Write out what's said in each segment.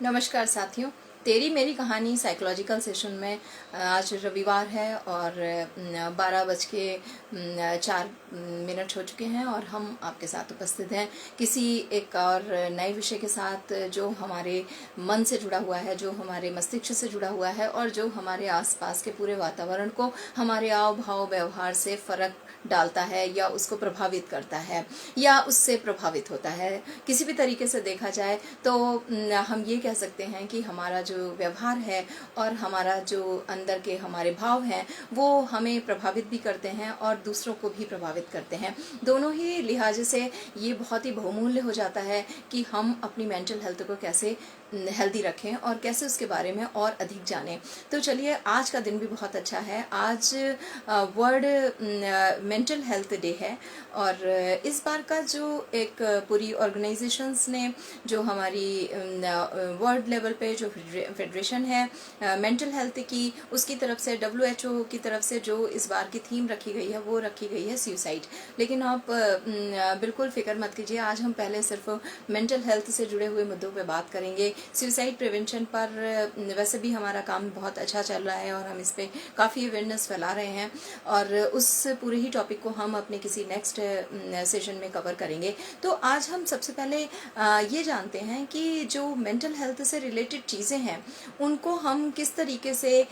नमस्कार साथियों, तेरी मेरी कहानी साइकोलॉजिकल सेशन में आज रविवार है और 12:04 हो चुके हैं और हम आपके साथ उपस्थित हैं किसी एक और नए विषय के साथ जो हमारे मन से जुड़ा हुआ है, जो हमारे मस्तिष्क से जुड़ा हुआ है और जो हमारे आसपास के पूरे वातावरण को, हमारे आव भाव व्यवहार से फर्क डालता है या उसको प्रभावित करता है या उससे प्रभावित होता है। किसी भी तरीके से देखा जाए तो हम ये कह सकते हैं कि हमारा जो व्यवहार है और हमारा जो अंदर के हमारे भाव हैं वो हमें प्रभावित भी करते हैं और दूसरों को भी प्रभावित करते हैं। दोनों ही लिहाज से ये बहुत ही बहुमूल्य हो जाता है कि हम अपनी मेंटल हेल्थ को कैसे हेल्दी रखें और कैसे उसके बारे में और अधिक जानें। तो चलिए, आज का दिन भी बहुत अच्छा है। आज वर्ल्ड मेंटल हेल्थ डे है और इस बार का जो एक पूरी ऑर्गेनाइजेशंस ने जो हमारी वर्ल्ड लेवल पे जो फेडरेशन है मेंटल हेल्थ की, उसकी तरफ से WHO की तरफ से जो इस बार की थीम रखी गई है वो रखी गई है सुसाइड। लेकिन आप बिल्कुल फिक्र मत कीजिए, आज हम पहले सिर्फ मेंटल हेल्थ से जुड़े हुए मुद्दों पे बात करेंगे। सुसाइड प्रिवेंशन पर वैसे भी हमारा काम बहुत अच्छा चल रहा है और हम इस पर काफ़ी अवेयरनेस फैला रहे हैं और उस पूरे ही टॉपिक को हम अपने किसी नेक्स्ट सेशन में कवर करेंगे। तो आज हम सबसे पहले ये जानते हैं कि जो मेंटल हेल्थ से रिलेटेड चीज़ें हैं उनको हम किस तरीके से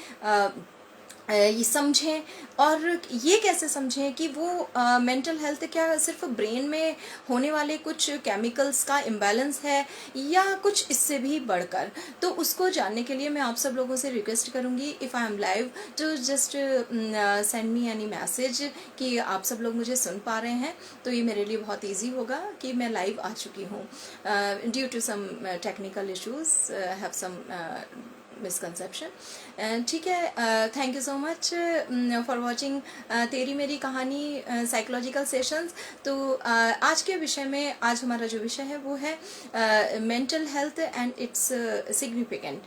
ये समझें और ये कैसे समझें कि वो मेंटल हेल्थ क्या सिर्फ ब्रेन में होने वाले कुछ केमिकल्स का इम्बैलेंस है या कुछ इससे भी बढ़कर। तो उसको जानने के लिए मैं आप सब लोगों से रिक्वेस्ट करूंगी, इफ़ आई एम लाइव तो just send me any message कि आप सब लोग मुझे सुन पा रहे हैं। तो ये मेरे लिए बहुत ईजी होगा कि मैं लाइव आ चुकी हूँ। Due to some technical issues have some misconception. ठीक है, thank you so much for watching Teri Meri कहानी साइकोलॉजिकल सेशंस। तो आज के विषय में, आज हमारा जो विषय है वो है mental health and it's significant,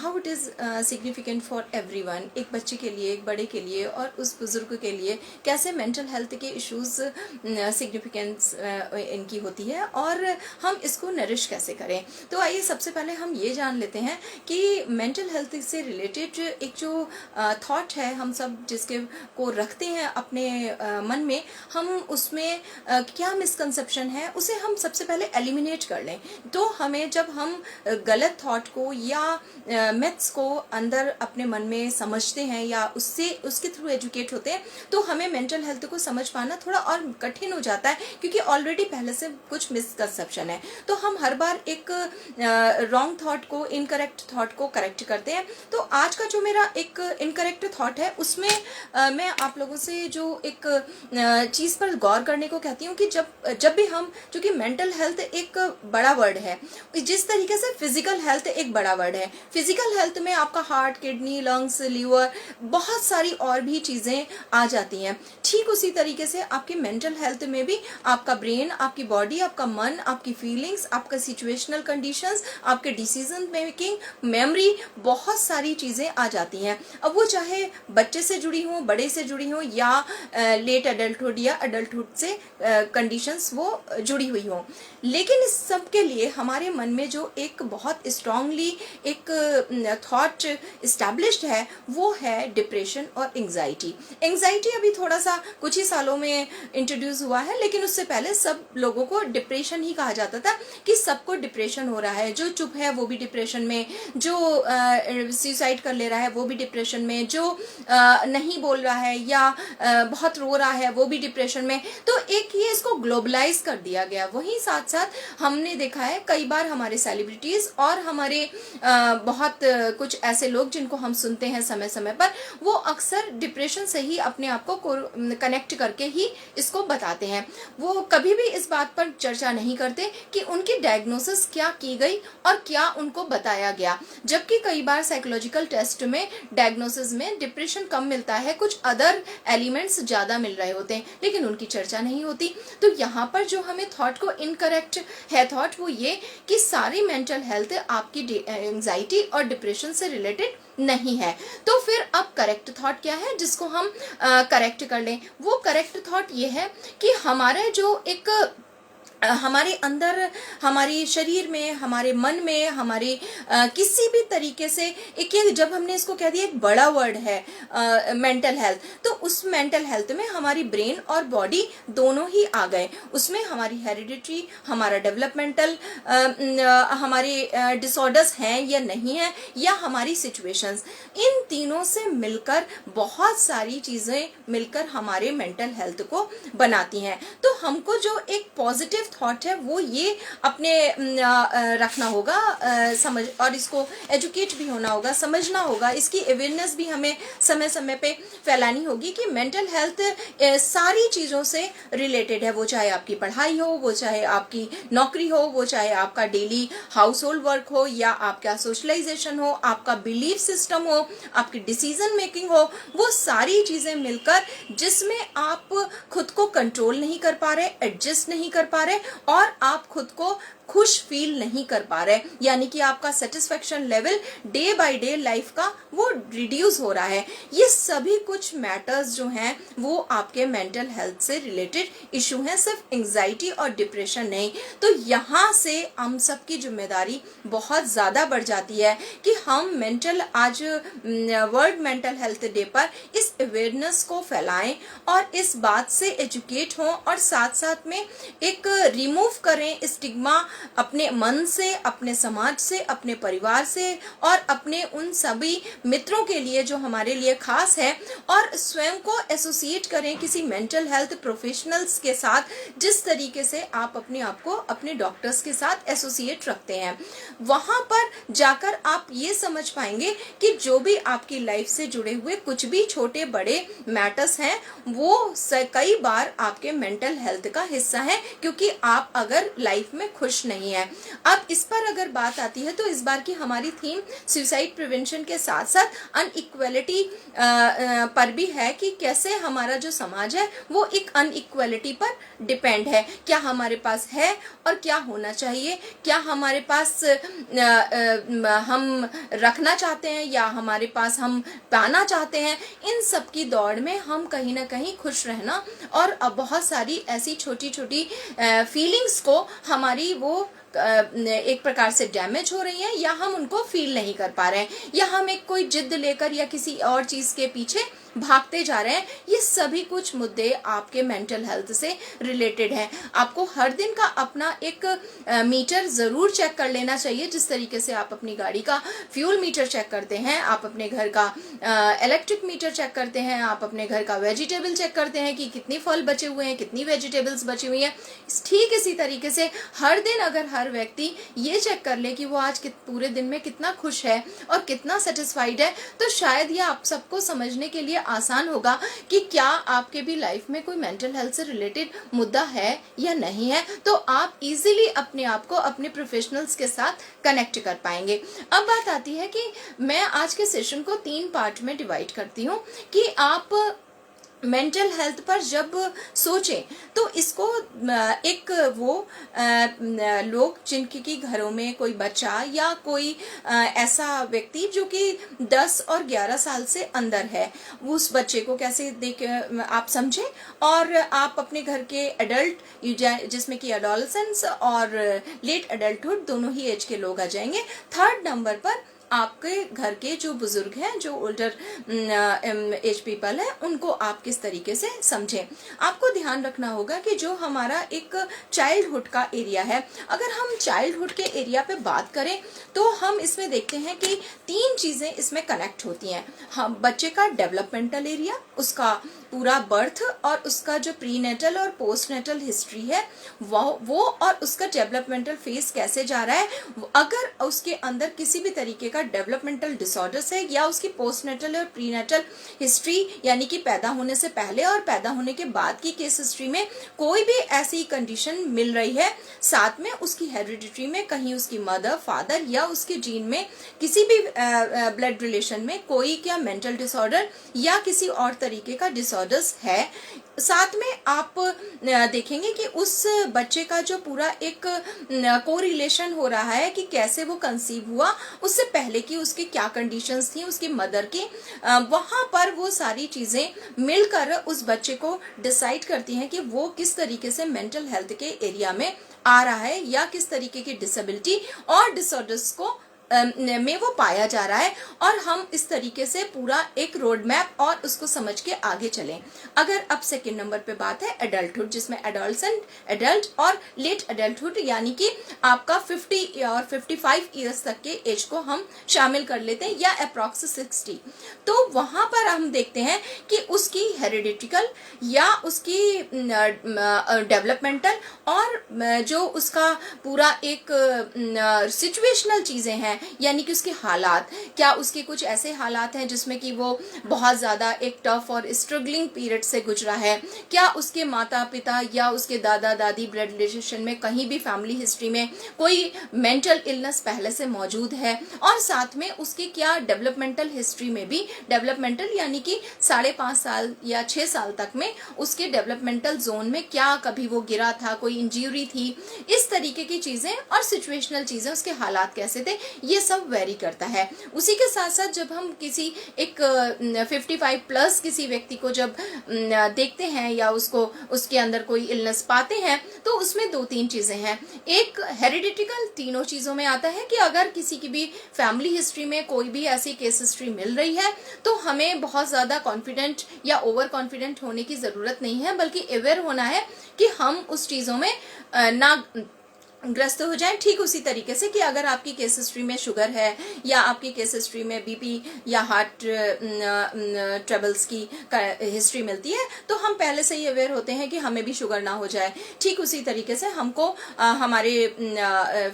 how it is significant for everyone. एक बच्चे के लिए, एक बड़े के लिए और उस बुजुर्ग के लिए कैसे मेंटल हेल्थ के इश्यूज सिग्निफिकेंस इनकी होती है और हम इसको नरिश कैसे करें। तो आइए सबसे पहले हम ये जान लेते हैं कि मेंटल हेल्थ से रिलेटेड एक जो थॉट है हम सब जिसके को रखते हैं अपने मन में, हम उसमें क्या मिसकंसेप्शन है उसे हम सबसे पहले एलिमिनेट कर लें। तो हमें जब हम गलत थॉट को या मिथ्स को अंदर अपने मन में समझते हैं या उससे उसके थ्रू एजुकेट होते हैं तो हमें मेंटल हेल्थ को समझ पाना थोड़ा और कठिन हो जाता है, क्योंकि ऑलरेडी पहले से कुछ मिसकंसेप्शन है। तो हम हर बार एक रॉन्ग थॉट को, इनकरेक्ट थॉट को करेक्ट करते हैं। तो आज का जो मेरा एक इनकरेक्ट थॉट है उसमें मैं आप लोगों से जो एक चीज़ पर गौर करने को कहती हूँ कि जब भी हम, क्योंकि मेंटल हेल्थ एक बड़ा वर्ड है, जिस तरीके से फिजिकल हेल्थ एक बड़ा वर्ड है। फिजिकल हेल्थ में आपका हार्ट, किडनी, लंग्स, लीवर, बहुत सारी और भी चीज़ें आ जाती हैं। ठीक उसी तरीके से आपकी मेंटल हेल्थ में भी आपका ब्रेन, आपकी बॉडी, आपका मन, आपकी फीलिंग्स, आपका सिचुएशनल कंडीशंस, आपके डिसीजन मेकिंग, मेमोरी, बहुत सारी चीज़ें आ जाती हैं। अब वो चाहे बच्चे से जुड़ी हों, बड़े से जुड़ी हों या लेट एडल्टहुड या एडल्टहुड से कंडीशंस वो जुड़ी हुई हों, लेकिन इस सब के लिए हमारे मन में जो एक बहुत स्ट्रांगली एक थॉट इस्टेब्लिश्ड है वो है डिप्रेशन और एंग्जाइटी। एंग्जाइटी अभी थोड़ा सा कुछ ही सालों में इंट्रोड्यूस हुआ है, लेकिन उससे पहले सब लोगों को डिप्रेशन ही कहा जाता था कि सबको डिप्रेशन हो रहा है। जो चुप है वो भी डिप्रेशन में, जो सुसाइड कर ले रहा है वो भी डिप्रेशन में, जो नहीं बोल रहा है या बहुत रो रहा है वो भी डिप्रेशन में। तो एक ये इसको ग्लोबलाइज कर दिया गया। वहीं साथ साथ हमने देखा है कई बार हमारे सेलिब्रिटीज और हमारे बहुत कुछ ऐसे लोग जिनको हम सुनते हैं समय समय पर, वो अक्सर डिप्रेशन से ही अपने आप को कनेक्ट करके ही इसको बताते हैं। वो कभी भी इस बात पर चर्चा नहीं करते कि उनकी डायग्नोसिस क्या की गई और क्या उनको बताया गया, जबकि कई बार साइकोलॉजिकल टेस्ट में डायग्नोसिस में डिप्रेशन कम मिलता है, कुछ अदर एलिमेंट्स ज़्यादा मिल रहे होते हैं, लेकिन उनकी चर्चा नहीं होती। तो यहाँ पर जो हमें थॉट को इनकरेक्ट है थॉट वो ये कि सारी मेंटल हेल्थ आपकी एंजाइटी और डिप्रेशन से रिलेटेड नहीं है। तो फिर अब करेक्ट थॉट क्या है जिसको हम करेक्ट कर लें? वो करेक्ट थॉट ये है कि हमारे जो एक हमारे अंदर, हमारे शरीर में, हमारे मन में, हमारे किसी भी तरीके से एक, ये जब हमने इसको कह दिया, एक बड़ा वर्ड है मेंटल हेल्थ, तो उस मेंटल हेल्थ में हमारी ब्रेन और बॉडी दोनों ही आ गए। उसमें हमारी हेरिडिटरी, हमारा डेवलपमेंटल, हमारे डिसऑर्डर्स हैं या नहीं है, या हमारी सिचुएशंस, इन तीनों से मिलकर बहुत सारी चीज़ें मिलकर हमारे मेंटल हेल्थ को बनाती हैं। तो हमको जो एक पॉजिटिव थॉट है वो ये अपने रखना होगा, समझ, और इसको एजुकेट भी होना होगा, समझना होगा, इसकी अवेयरनेस भी हमें समय समय पे फैलानी होगी कि मेंटल हेल्थ सारी चीज़ों से रिलेटेड है। वो चाहे आपकी पढ़ाई हो, वो चाहे आपकी नौकरी हो, वो चाहे आपका डेली हाउस होल्ड वर्क हो, या आपका सोशलाइजेशन हो, आपका बिलीफ सिस्टम हो, आपकी डिसीजन मेकिंग हो, वो सारी चीज़ें मिलकर जिसमें आप खुद को कंट्रोल नहीं कर पा रहे, एडजस्ट नहीं कर पा रहे, और आप खुद को खुश फील नहीं कर पा रहे, यानी कि आपका satisfaction level day by day life का वो रिड्यूस हो रहा है। ये सभी कुछ मैटर्स जो हैं वो आपके मेंटल हेल्थ से रिलेटेड इशू हैं, सिर्फ एंजाइटी और डिप्रेशन नहीं। तो यहाँ से हम सब की जिम्मेदारी बहुत ज़्यादा बढ़ जाती है कि हम आज वर्ल्ड मेंटल हेल्थ डे पर इस अवेयरनेस को फैलाएं और इस बात से एजुकेट हों, और साथ साथ में एक रिमूव करें स्टिग्मा अपने मन से, अपने समाज से, अपने परिवार से, और अपने उन सभी मित्रों के लिए जो हमारे लिए खास है, और स्वयं को एसोसिएट करें किसी मेंटल हेल्थ प्रोफेशनल्स के साथ, जिस तरीके से आप अपने आप को अपने डॉक्टर्स के साथ एसोसिएट रखते हैं। वहां पर जाकर आप ये समझ पाएंगे कि जो भी आपकी लाइफ से जुड़े हुए कुछ भी छोटे बड़े मैटर्स हैं वो कई बार आपके मेंटल हेल्थ का हिस्सा है, क्योंकि आप अगर लाइफ में खुश नहीं है। अब इस पर अगर बात आती है तो इस बार की हमारी थीम सुसाइड प्रिवेंशन के साथ साथ अनइक्वालिटी पर भी है कि कैसे हमारा जो समाज है वो एक अनइक्वालिटी पर डिपेंड है। क्या हमारे पास है और क्या होना चाहिए, क्या हमारे पास हम रखना चाहते हैं या हमारे पास हम पाना चाहते हैं, इन सब की दौड़ में हम कहीं ना कहीं खुश रहना, और बहुत सारी ऐसी छोटी छोटी फीलिंग्स को हमारी वो एक प्रकार से डैमेज हो रही है, या हम उनको फील नहीं कर पा रहे हैं, या हम एक कोई जिद लेकर या किसी और चीज के पीछे भागते जा रहे हैं। ये सभी कुछ मुद्दे आपके मेंटल हेल्थ से रिलेटेड हैं। आपको हर दिन का अपना एक मीटर जरूर चेक कर लेना चाहिए, जिस तरीके से आप अपनी गाड़ी का फ्यूल मीटर चेक करते हैं, आप अपने घर का इलेक्ट्रिक मीटर चेक करते हैं, आप अपने घर का वेजिटेबल चेक करते हैं कि कितनी फल बचे हुए हैं, कितनी वेजिटेबल्स बची हुई हैं। ठीक इसी तरीके से हर दिन अगर हर व्यक्ति ये चेक कर ले कि वो आज पूरे दिन में कितना खुश है और कितना सेटिस्फाइड है, तो शायद ये आप सबको समझने के लिए आसान होगा कि क्या आपके भी लाइफ में कोई मेंटल हेल्थ से रिलेटेड मुद्दा है या नहीं है। तो आप इजीली अपने आप को अपने प्रोफेशनल्स के साथ कनेक्ट कर पाएंगे। अब बात आती है कि मैं आज के सेशन को 3 पार्ट में डिवाइड करती हूँ कि आप मेंटल हेल्थ पर जब सोचें तो इसको एक वो लोग जिनके की घरों में कोई बच्चा या कोई ऐसा व्यक्ति जो कि 10 और 11 साल से अंदर है, उस बच्चे को कैसे देख आप समझें, और आप अपने घर के एडल्ट जिसमें कि एडोलसेंस और लेट एडल्टहुड दोनों ही एज के लोग आ जाएंगे। 3rd नंबर पर आपके घर के जो बुजुर्ग हैं, जो ओल्डर एज पीपल है, उनको आप किस तरीके से समझें। आपको ध्यान रखना होगा कि जो हमारा एक चाइल्डहुड का एरिया है, अगर हम चाइल्डहुड के एरिया पे बात करें तो हम इसमें देखते हैं कि 3 चीजें इसमें कनेक्ट होती हैं। हम बच्चे का डेवलपमेंटल एरिया, उसका पूरा बर्थ और उसका जो प्रीनेटल और पोस्टनेटल हिस्ट्री है वो और उसका डेवलपमेंटल फेज कैसे जा रहा है। अगर उसके अंदर किसी भी तरीके का डेवलपमेंटल डिसऑर्डर्स है या उसकी पोस्टनेटल और प्रीनेटल हिस्ट्री यानी कि पैदा होने से पहले और पैदा होने के बाद की केस हिस्ट्री में कोई भी ऐसी कंडीशन मिल रही है, साथ में उसकी हेरिडिटरी में कहीं उसकी मदर फादर या उसके जीन में किसी भी ब्लड रिलेशन में कोई क्या मेंटल डिसऑर्डर या किसी और तरीके का डिसऑर्डर्स है, साथ में आप देखेंगे कि उस बच्चे का जो पूरा एक कोरिलेशन हो रहा है कि कैसे वो कंसीव हुआ, उससे पहले की उसकी क्या कंडीशंस थी उसकी मदर की, वहां पर वो सारी चीजें मिलकर उस बच्चे को डिसाइड करती हैं कि वो किस तरीके से मेंटल हेल्थ के एरिया में आ रहा है या किस तरीके की डिसेबिलिटी और डिसऑर्डर्स को में वो पाया जा रहा है, और हम इस तरीके से पूरा एक रोड मैप और उसको समझ के आगे चलें। अगर अब सेकंड नंबर पे बात है एडल्टहुड, जिसमें एडल्ट और लेट एडल्टहुड यानी कि आपका 50 और 55 ईयर्स तक के एज को हम शामिल कर लेते हैं, या अप्रॉक्स 60। तो वहां पर हम देखते हैं कि उसकी हेरिडिटिकल या उसकी डेवलपमेंटल और जो उसका पूरा एक सिचुएशनल चीजें हैं, यानी कि उसके हालात, क्या उसके कुछ ऐसे हालात हैं जिसमें कि वो बहुत ज्यादा एक टफ और स्ट्रगलिंग पीरियड से गुजरा है, क्या उसके माता पिता या उसके दादा दादी ब्लड रिलेशन में कहीं भी फैमिली हिस्ट्री में कोई मेंटल इलनेस पहले से मौजूद है, और साथ में उसकी क्या डेवलपमेंटल हिस्ट्री में भी, डेवलपमेंटल यानी कि 5.5 साल या 6 साल तक में उसके डेवलपमेंटल जोन में क्या कभी वो गिरा था, कोई इंजरी थी, इस तरीके की चीजें और सिचुएशनल चीजें, उसके हालात कैसे थे, ये सब वेरी करता है। उसी के साथ साथ जब हम किसी एक 55 प्लस किसी व्यक्ति को जब देखते हैं या उसको उसके अंदर कोई इलनेस पाते हैं, तो उसमें 2-3 चीजें हैं। एक हेरिडिटिकल तीनों चीजों में आता है कि अगर किसी की भी फैमिली हिस्ट्री में कोई भी ऐसी केस हिस्ट्री मिल रही है, तो हमें बहुत ज्यादा कॉन्फिडेंट या ओवर कॉन्फिडेंट होने की जरूरत नहीं है, बल्कि अवेयर होना है कि हम उस चीजों में ना ग्रस्त हो जाए। ठीक उसी तरीके से कि अगर आपकी केस हिस्ट्री में शुगर है या आपकी केस हिस्ट्री में बीपी या हार्ट ट्रबल्स की हिस्ट्री मिलती है, तो हम पहले से ही अवेयर होते हैं कि हमें भी शुगर ना हो जाए। ठीक उसी तरीके से हमको हमारे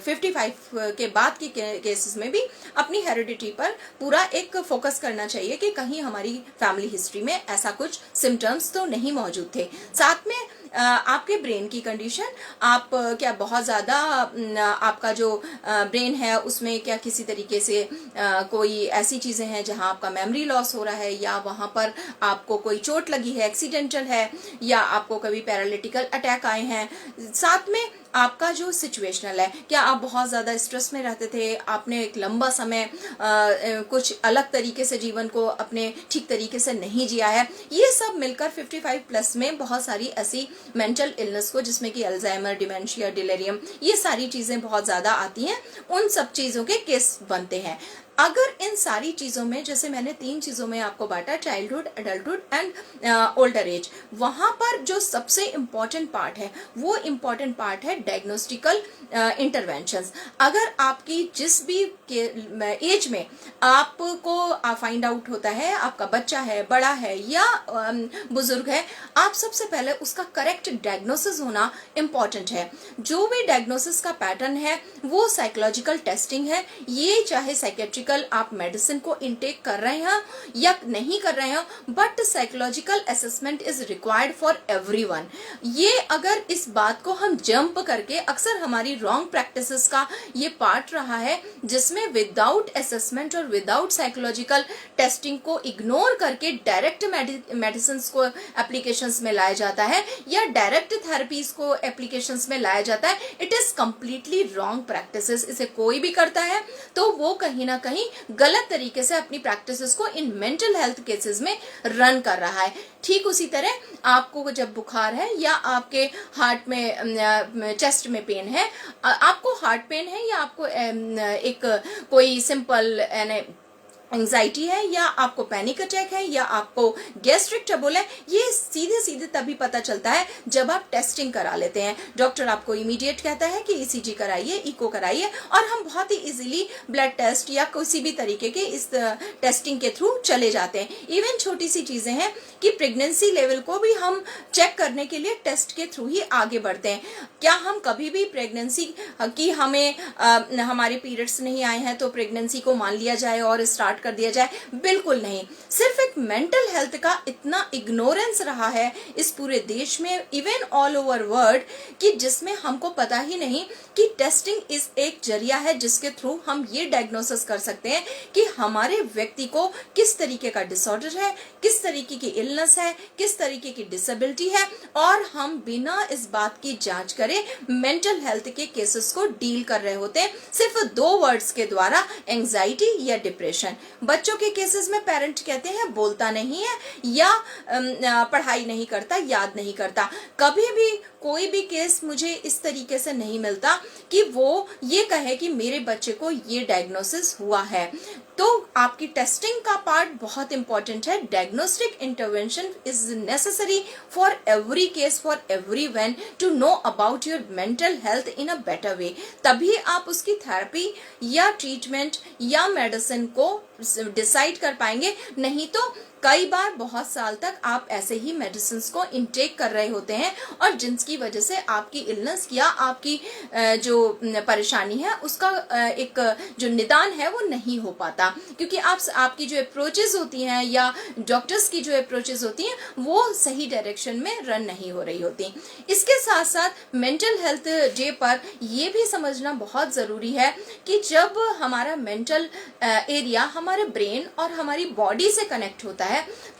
55 के बाद के केसेस में भी अपनी हेरिडिटी पर पूरा एक फोकस करना चाहिए कि कहीं हमारी फैमिली हिस्ट्री में ऐसा कुछ सिम्टम्स तो नहीं मौजूद थे। साथ में आपके ब्रेन की कंडीशन, आप क्या बहुत ज़्यादा आपका जो ब्रेन है उसमें क्या किसी तरीके से कोई ऐसी चीज़ें हैं जहां आपका मेमोरी लॉस हो रहा है, या वहां पर आपको कोई चोट लगी है, एक्सीडेंटल है, या आपको कभी पैरालिटिकल अटैक आए हैं। साथ में आपका जो सिचुएशनल है, क्या आप बहुत ज़्यादा स्ट्रेस में रहते थे, आपने एक लंबा समय कुछ अलग तरीके से जीवन को अपने ठीक तरीके से नहीं जिया है, ये सब मिलकर 55 प्लस में बहुत सारी ऐसी मेंटल इलनेस को, जिसमें कि अल्जाइमर, डिमेंशिया, डिलेरियम, ये सारी चीज़ें बहुत ज़्यादा आती हैं, उन सब चीज़ों के केस बनते हैं। अगर इन सारी चीज़ों में, जैसे मैंने 3 चीज़ों में आपको बांटा, childhood, adulthood and older age, वहाँ पर जो सबसे इम्पॉर्टेंट पार्ट है वो इम्पॉर्टेंट पार्ट है डायग्नोस्टिकल इंटरवेंशंस। अगर आपकी जिस भी एज में आपको फाइंड आउट होता है आपका बच्चा है, बड़ा है या बुजुर्ग है, आप सबसे पहले उसका करेक्ट डायग्नोसिस होना इम्पॉर्टेंट है। जो भी डायग्नोसिस का पैटर्न है वो साइकोलॉजिकल टेस्टिंग है, ये चाहे साइकेट्रिक आप मेडिसिन को इनटेक कर रहे हैं या नहीं कर रहे हैं, but psychological assessment is required for everyone. ये अगर इस बात को हम जंप करके, अक्सर हमारी रॉन्ग प्रैक्टिसेस का ये पार्ट रहा है, जिसमें विदाउट असेसमेंट और विदाउट साइकोलॉजिकल टेस्टिंग को इग्नोर करके डायरेक्ट मेडिसिन को एप्लीकेशंस में लाया जाता है या डायरेक्ट थेरेपीज को एप्लीकेशंस में लाया जाता है। It is completely wrong practices. इसे कोई भी करता है तो वो कहीं ना कहीं गलत तरीके से अपनी प्रैक्टिसेस को इन मेंटल हेल्थ केसेस में रन कर रहा है। ठीक उसी तरह आपको जब बुखार है या आपके हार्ट में चेस्ट में पेन है, आपको हार्ट पेन है या आपको एक कोई सिंपल एंजाइटी है या आपको पैनिक अटैक है या आपको गैस्ट्रिक ट्रबल है, ये सीधे सीधे तभी पता चलता है जब आप टेस्टिंग करा लेते हैं। डॉक्टर आपको इमीडिएट कहता है कि ईसीजी कराइए, इको कराइए, और हम बहुत ही इजीली ब्लड टेस्ट या किसी भी तरीके के इस टेस्टिंग के थ्रू चले जाते हैं। इवन छोटी सी चीजें हैं कि प्रेगनेंसी लेवल को भी हम चेक करने के लिए टेस्ट के थ्रू ही आगे बढ़ते हैं। क्या हम कभी भी प्रेगनेंसी की हमें हमारे पीरियड्स नहीं आए हैं तो प्रेगनेंसी को मान लिया जाए और स्टार्ट कर दिया जाए? बिल्कुल नहीं। सिर्फ एक मेंटल हेल्थ का इतना इग्नोरेंस रहा है इस पूरे देश में, इवन ऑल ओवर वर्ल्ड, कि जिसमें हमको पता ही नहीं कि टेस्टिंग इस एक जरिया है जिसके थ्रू हम ये डायग्नोसिस कर सकते हैं कि हमारे व्यक्ति को किस तरीके का डिसऑर्डर है, किस तरीके की इलनेस है, किस तरीके की डिसेबिलिटी है, और हम बिना इस बात की जांच करे मेंटल हेल्थ के केसेस को डील कर रहे होते हैं सिर्फ 2 वर्ड्स के द्वारा, एंजाइटी या डिप्रेशन। बच्चों के केसेस में पेरेंट कहते हैं बोलता नहीं है या पढ़ाई नहीं करता, याद नहीं करता। कभी भी कोई भी केस मुझे इस तरीके से नहीं मिलता कि वो ये कहे कि मेरे बच्चे को ये डायग्नोसिस हुआ है। तो आपकी टेस्टिंग का पार्ट बहुत इंपॉर्टेंट है। Diagnostic intervention is necessary for every case, for everyone to know about your mental health in a better way. तभी आप उसकी थेरेपी या ट्रीटमेंट या मेडिसिन को डिसाइड कर पाएंगे। नहीं तो कई बार बहुत साल तक आप ऐसे ही मेडिसिन को इनटेक कर रहे होते हैं और जिनकी वजह से आपकी इलनेस या आपकी जो परेशानी है उसका एक जो निदान है वो नहीं हो पाता, क्योंकि आपकी जो अप्रोचेस होती हैं या डॉक्टर्स की जो अप्रोचेस होती हैं वो सही डायरेक्शन में रन नहीं हो रही होती। इसके साथ साथ मेंटल हेल्थ डे पर यह भी समझना बहुत ज़रूरी है कि जब हमारा मेंटल एरिया हमारे ब्रेन और हमारी बॉडी से कनेक्ट होता है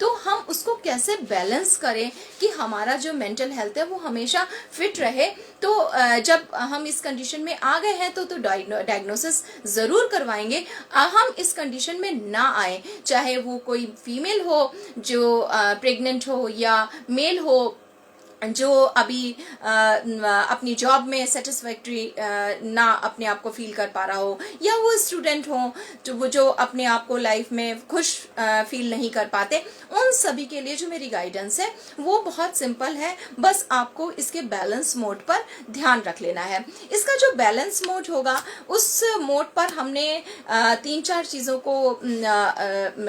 तो हम उसको कैसे बैलेंस करें कि हमारा जो मेंटल हेल्थ है वो हमेशा फिट रहे। तो जब हम इस कंडीशन में आ गए हैं तो डायग्नोसिस जरूर करवाएंगे। हम इस कंडीशन में ना आए, चाहे वो कोई फीमेल हो जो प्रेग्नेंट हो या मेल हो जो अभी अपनी जॉब में सेटिस्फैक्ट्री ना अपने आप को फील कर पा रहा हो, या वो स्टूडेंट हो जो अपने आप को लाइफ में खुश फील नहीं कर पाते। उन सभी के लिए जो मेरी गाइडेंस है वो बहुत सिंपल है। बस आपको इसके बैलेंस मोड पर ध्यान रख लेना है। इसका जो बैलेंस मोड होगा उस मोड पर हमने 3-4 चीज़ों को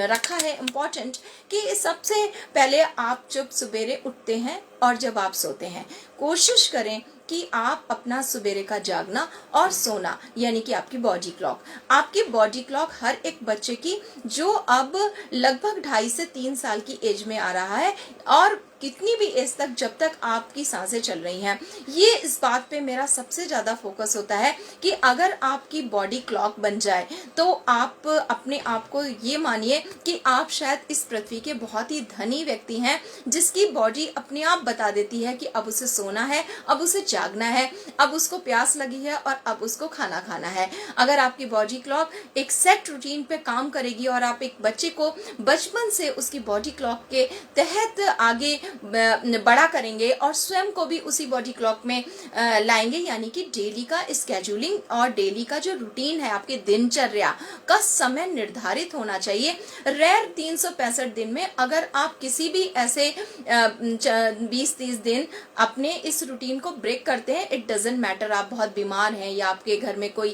रखा है इम्पोर्टेंट, कि सबसे पहले आप जब सवेरे उठते हैं और जब आप सोते हैं, कोशिश करें कि आप अपना सवेरे का जागना और सोना, यानी कि आपकी बॉडी क्लॉक हर एक बच्चे की जो अब लगभग 2.5 से 3 साल की एज में आ रहा है और कितनी भी एज तक जब तक आपकी सांसें चल रही हैं, ये इस बात पे मेरा सबसे ज़्यादा फोकस होता है कि अगर आपकी बॉडी क्लॉक बन जाए तो आप अपने आप को ये मानिए कि आप शायद इस पृथ्वी के बहुत ही धनी व्यक्ति हैं जिसकी बॉडी अपने आप बता देती है कि अब उसे सोना है, अब उसे जागना है, अब उसको प्यास लगी है और अब उसको खाना खाना है। अगर आपकी बॉडी क्लॉक एक सेट रूटीन पे काम करेगी और आप एक बच्चे को बचपन से उसकी बॉडी क्लॉक के तहत आगे बड़ा करेंगे और स्वयं को भी उसी बॉडी क्लॉक में लाएंगे, यानी कि डेली का स्केड्यूलिंग और डेली का जो रूटीन है, आपके दिनचर्या का समय निर्धारित होना चाहिए। रेयर 365 दिन में अगर आप किसी भी ऐसे 20-30 दिन अपने इस रूटीन को ब्रेक करते हैं, इट डजेंट मैटर आप बहुत बीमार हैं या आपके घर में कोई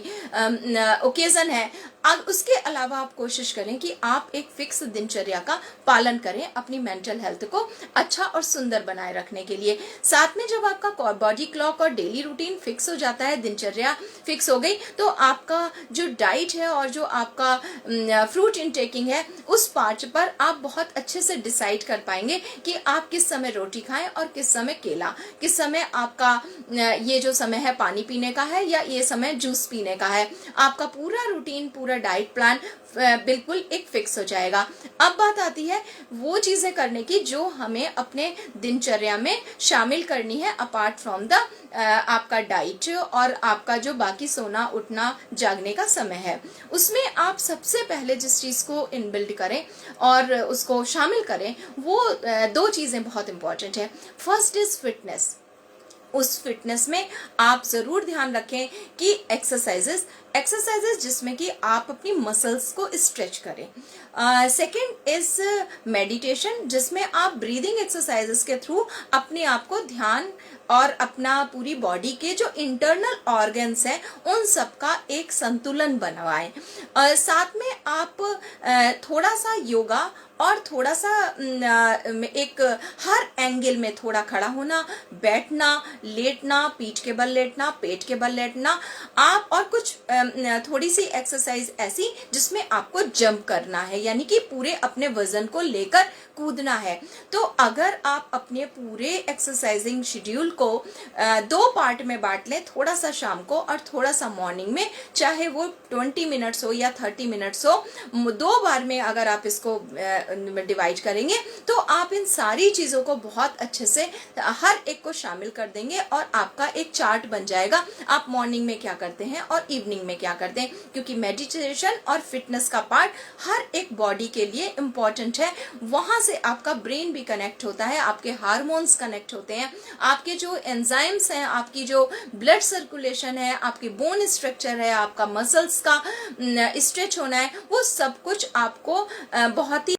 ओकेजन है, अब उसके अलावा आप कोशिश करें कि आप एक फिक्स दिनचर्या का पालन करें अपनी मेंटल हेल्थ को अच्छा और सुंदर बनाए रखने के लिए। साथ में जब आपका बॉडी क्लॉक और डेली रूटीन फिक्स हो जाता है, दिनचर्या फिक्स हो गई, तो आपका जो डाइट है और जो आपका फ्रूट इनटेकिंग है उस पार्ट पर आप बहुत अच्छे से डिसाइड कर पाएंगे कि आप किस समय रोटी खाएं और किस समय केला, किस समय आपका ये जो समय है पानी पीने का है या ये समय जूस पीने का है। आपका पूरा रूटीन, पूरा डाइट प्लान बिल्कुल एक फिक्स हो जाएगा। अब बात आती है वो चीजें करने की जो हमें अपने दिनचर्या में शामिल करनी है अपार्ट फ्रॉम द आपका डाइट और आपका जो बाकी सोना उठना जागने का समय है। उसमें आप सबसे पहले जिस चीज को इनबिल्ड करें और उसको शामिल करें वो 2 चीजें बहुत इंपॉर्टेंट है। First is fitness. उस फिटनेस में आप जरूर ध्यान रखें कि एक्सरसाइजेस जिसमें कि आप अपनी मसल्स को स्ट्रेच करें। सेकंड इज मेडिटेशन, जिसमें आप ब्रीदिंग एक्सरसाइजेस के थ्रू अपने आप को ध्यान और अपना पूरी बॉडी के जो इंटरनल ऑर्गन्स हैं उन सब का एक संतुलन बनवाएं। साथ में आप थोड़ा सा योगा और थोड़ा सा एक हर एंगल में थोड़ा खड़ा होना, बैठना, लेटना, पीठ के बल लेटना, पेट के बल लेटना, आप और कुछ थोड़ी सी एक्सरसाइज ऐसी जिसमें आपको जंप करना है, यानी कि पूरे अपने वजन को लेकर कूदना है। तो अगर आप अपने पूरे एक्सरसाइजिंग शेड्यूल को 2 पार्ट में बांट लें, थोड़ा सा शाम को और थोड़ा सा मॉर्निंग में, चाहे वो 20 मिनट्स हो या 30 मिनट्स हो, 2 बार में अगर आप इसको डिवाइड करेंगे तो आप इन सारी चीज़ों को बहुत अच्छे से हर एक को शामिल कर देंगे और आपका एक चार्ट बन जाएगा। आप मॉर्निंग में क्या करते हैं और इवनिंग में क्या करते हैं, क्योंकि मेडिटेशन और फिटनेस का पार्ट हर एक बॉडी के लिए इम्पॉर्टेंट है। वहां से आपका ब्रेन भी कनेक्ट होता है, आपके हार्मोन्स कनेक्ट होते हैं, आपके जो एंजाइम्स हैं, आपकी जो ब्लड सर्कुलेशन है, आपकी बोन स्ट्रक्चर है, आपका मसल्स का स्ट्रेच होना है, वो सब कुछ आपको बहुत ही